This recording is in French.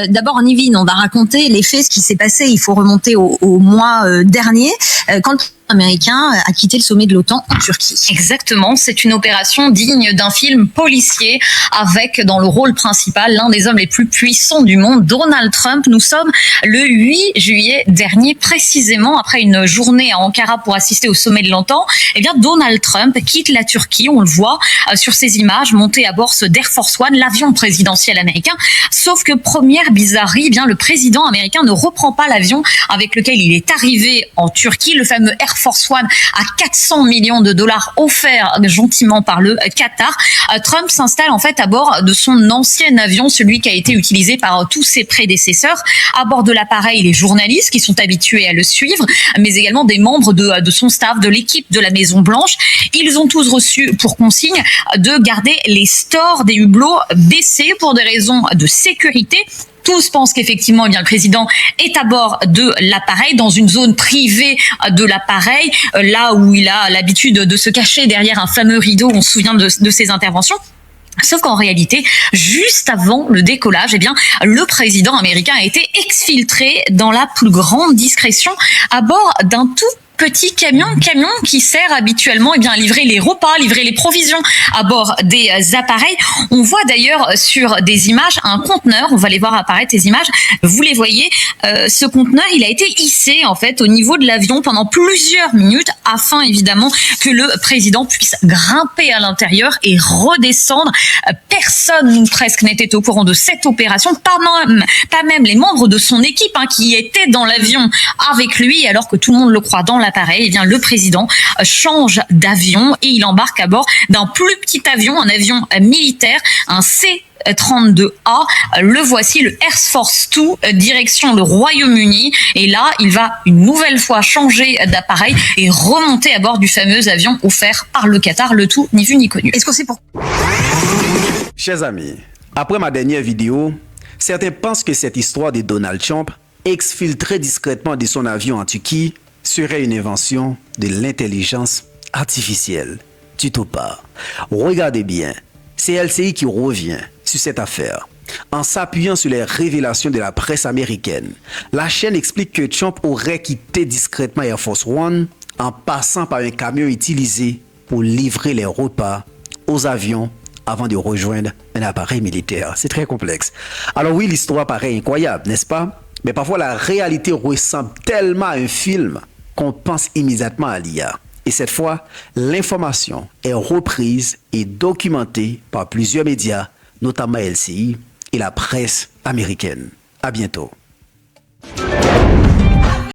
D'abord, en Yvelines, on va raconter les faits, ce qui s'est passé. Il faut remonter au mois dernier, quand le président américain a quitté le sommet de l'OTAN en Turquie. Exactement, c'est une opération digne d'un film policier avec dans le rôle principal l'un des hommes les plus puissants du monde, Donald Trump. Nous sommes le 8 juillet dernier, précisément après une journée à Ankara pour assister au sommet de l'OTAN. Eh bien, Donald Trump quitte la Turquie, on le voit sur ces images, monté à bord d'Air Force One, l'avion présidentiel américain. Sauf que première bizarrerie, eh bien, le président américain ne reprend pas l'avion avec lequel il est arrivé en Turquie, le fameux Air Force One à 400 millions de dollars offerts gentiment par le Qatar. Trump s'installe en fait à bord de son ancien avion, celui qui a été utilisé par tous ses prédécesseurs. À bord de l'appareil, les journalistes qui sont habitués à le suivre, mais également des membres de son staff, de l'équipe de la Maison Blanche. Ils ont tous reçu pour consigne de garder les stores des hublots baissés pour des raisons de sécurité. Tous pensent qu'effectivement, eh bien, le président est à bord de l'appareil, dans une zone privée de l'appareil, là où il a l'habitude de se cacher derrière un fameux rideau. On se souvient de ses interventions. Sauf qu'en réalité, juste avant le décollage, eh bien, le président américain a été exfiltré dans la plus grande discrétion à bord d'un tout petit camion qui sert habituellement à livrer les repas, livrer les provisions à bord des appareils. On voit d'ailleurs sur des images un conteneur, on va les voir apparaître ces images, vous les voyez, ce conteneur il a été hissé en fait au niveau de l'avion pendant plusieurs minutes afin évidemment que le président puisse grimper à l'intérieur et redescendre. Personne presque n'était au courant de cette opération, pas même les membres de son équipe qui étaient dans l'avion avec lui, alors que tout le monde le croit dans l'appareil. Eh bien, le président change d'avion et il embarque à bord d'un plus petit avion, un avion militaire, un C-32A. Le voici, le Air Force 2, direction le Royaume-Uni. Et là, il va une nouvelle fois changer d'appareil et remonter à bord du fameux avion offert par le Qatar, le tout ni vu ni connu. Est-ce qu'on sait pourquoi? Chers amis, après ma dernière vidéo, certains pensent que cette histoire de Donald Trump, exfiltré discrètement de son avion en Turquie, serait une invention de l'intelligence artificielle. Tuto pas. Regardez bien, c'est LCI qui revient sur cette affaire. En s'appuyant sur les révélations de la presse américaine, la chaîne explique que Trump aurait quitté discrètement Air Force One en passant par un camion utilisé pour livrer les repas aux avions avant de rejoindre un appareil militaire. C'est très complexe. Alors oui, l'histoire paraît incroyable, n'est-ce pas? Mais parfois la réalité ressemble tellement à un film qu'on pense immédiatement à l'IA. Et cette fois, l'information est reprise et documentée par plusieurs médias, notamment LCI et la presse américaine. À bientôt.